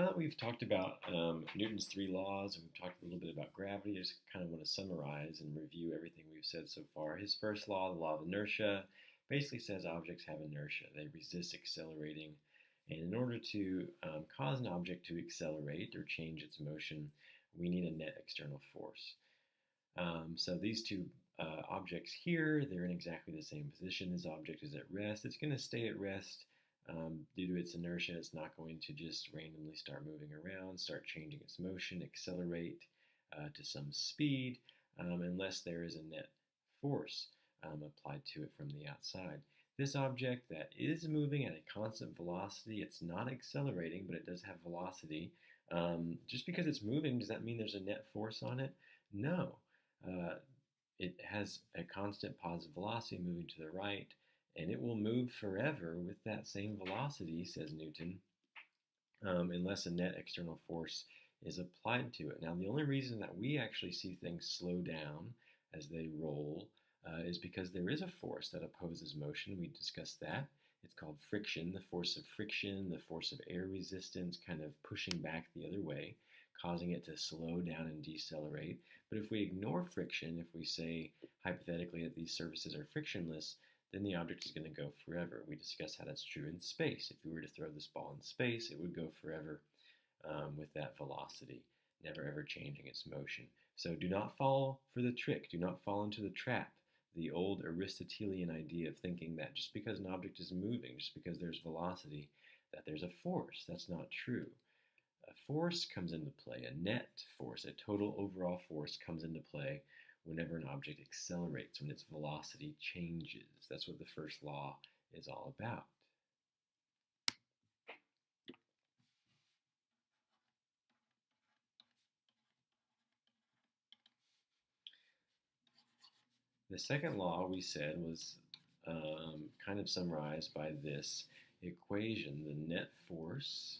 Now that we've talked about Newton's three laws and we've talked a little bit about gravity, I just kind of want to summarize and review everything we've said so far. His first law, the law of inertia, basically says objects have inertia. They resist accelerating. And in order to cause an object to accelerate or change its motion, we need a net external force. So these two objects here, they're in exactly the same position. This object is at rest. It's going to stay at rest due to its inertia. It's not going to just randomly start moving around, start changing its motion, accelerate to some speed, unless there is a net force applied to it from the outside. This object that is moving at a constant velocity, it's not accelerating, but it does have velocity. Just because it's moving, does that mean there's a net force on it? No. Uh, it has a constant positive velocity moving to the right, and it will move forever with that same velocity, says Newton, unless a net external force is applied to it. Now, the only reason that we actually see things slow down as they roll is because there is a force that opposes motion. We discussed that. It's called friction, the force of friction, the force of air resistance, kind of pushing back the other way, causing it to slow down and decelerate. But if we ignore friction, if we say hypothetically that these surfaces are frictionless, then the object is going to go forever. We discussed how that's true in space. If we were to throw this ball in space, it would go forever with that velocity, never ever changing its motion. So do not fall for the trick. Do not fall into the trap. The old Aristotelian idea of thinking that just because an object is moving, just because there's velocity, that there's a force. That's not true. A force comes into play, a net force, a total overall force comes into play whenever an object accelerates, when its velocity changes. That's what the first law is all about. The second law we said was kind of summarized by this equation, the net force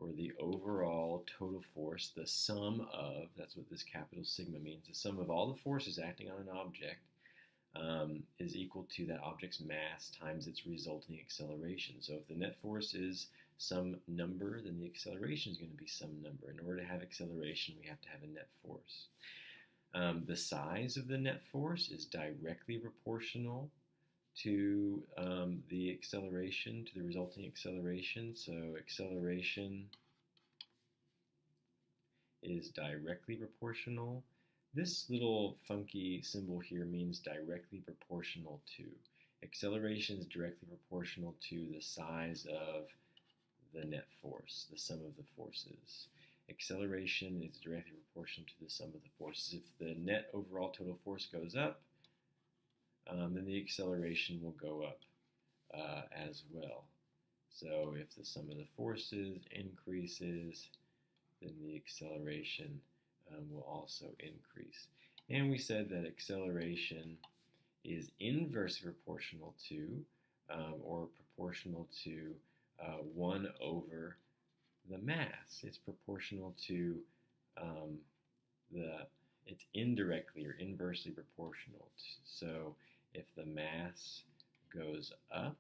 or the overall total force, the sum of, that's what this capital sigma means, the sum of all the forces acting on an object is equal to that object's mass times its resulting acceleration. So if the net force is some number, then the acceleration is going to be some number. In order to have acceleration, we have to have a net force. The size of the net force is directly proportional to the acceleration, to the resulting acceleration. So acceleration is directly proportional. This little funky symbol here means directly proportional to. Acceleration is directly proportional to the size of the net force, the sum of the forces. Acceleration is directly proportional to the sum of the forces. If the net overall total force goes up, then the acceleration will go up as well. So if the sum of the forces increases, then the acceleration will also increase. And we said that acceleration is inversely proportional to, or proportional to 1 over the mass. It's proportional to it's indirectly or inversely proportional. So if the mass goes up,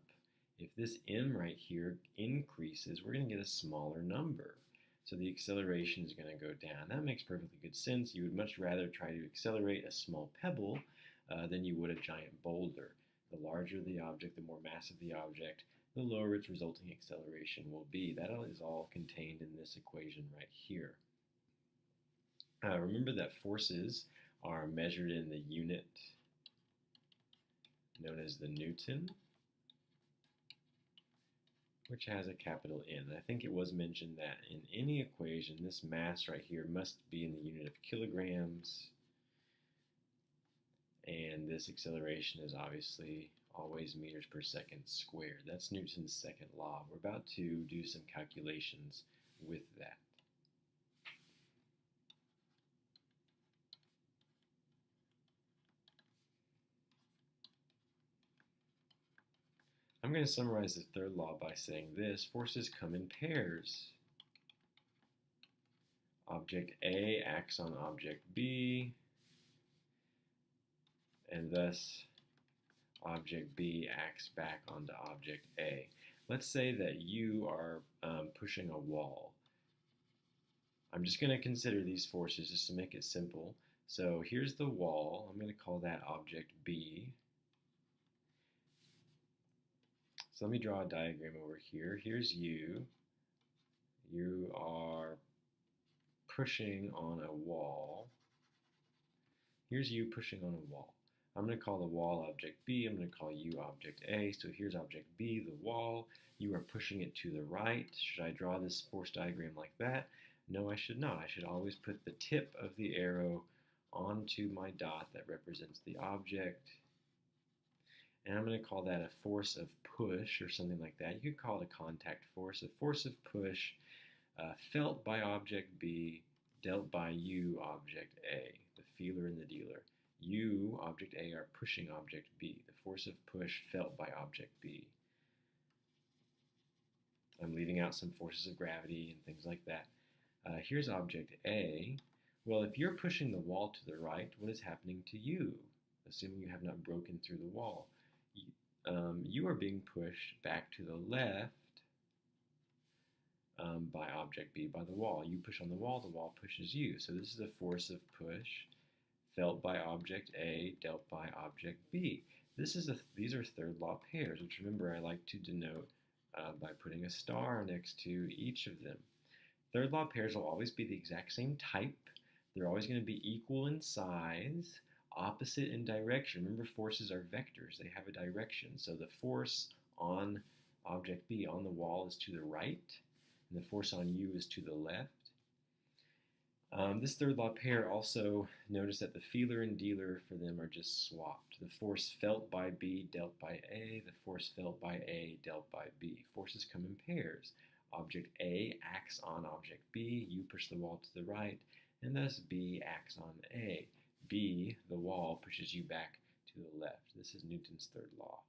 if this m right here increases, we're going to get a smaller number. So the acceleration is going to go down. That makes perfectly good sense. You would much rather try to accelerate a small pebble than you would a giant boulder. The larger the object, the more massive the object, the lower its resulting acceleration will be. That is all contained in this equation right here. Remember that forces are measured in the unit known as the Newton, which has a capital N. I think it was mentioned that in any equation, this mass right here must be in the unit of kilograms, and this acceleration is obviously always meters per second squared. That's Newton's second law. We're about to do some calculations with that. I'm going to summarize the third law by saying this: forces come in pairs. Object A acts on object B, and thus object B acts back onto object A. Let's say that you are pushing a wall. I'm just going to consider these forces just to make it simple. So here's the wall. I'm going to call that object B. So let me draw a diagram over here. Here's you. You are pushing on a wall. Here's you pushing on a wall. I'm going to call the wall object B. I'm going to call you object A. So here's object B, the wall. You are pushing it to the right. Should I draw this force diagram like that? No, I should not. I should always put the tip of the arrow onto my dot that represents the object. And I'm going to call that a force of push or something like that. You could call it a contact force. A force of push felt by object B, dealt by you, object A, the feeler and the dealer. You, object A, are pushing object B. The force of push felt by object B. I'm leaving out some forces of gravity and things like that. Here's object A. Well, if you're pushing the wall to the right, what is happening to you? Assuming you have not broken through the wall. You are being pushed back to the left by object B, by the wall. You push on the wall pushes you. So this is a force of push felt by object A, dealt by object B. These are third law pairs, which remember I like to denote by putting a star next to each of them. Third law pairs will always be the exact same type. They're always going to be equal in size, opposite in direction. Remember, forces are vectors. They have a direction. So the force on object B on the wall is to the right, and the force on you is to the left. This third law pair also, notice that the feeler and dealer for them are just swapped. The force felt by B dealt by A, the force felt by A dealt by B. Forces come in pairs. Object A acts on object B, you push the wall to the right, and thus B acts on A. B, the wall, pushes you back to the left. This is Newton's third law.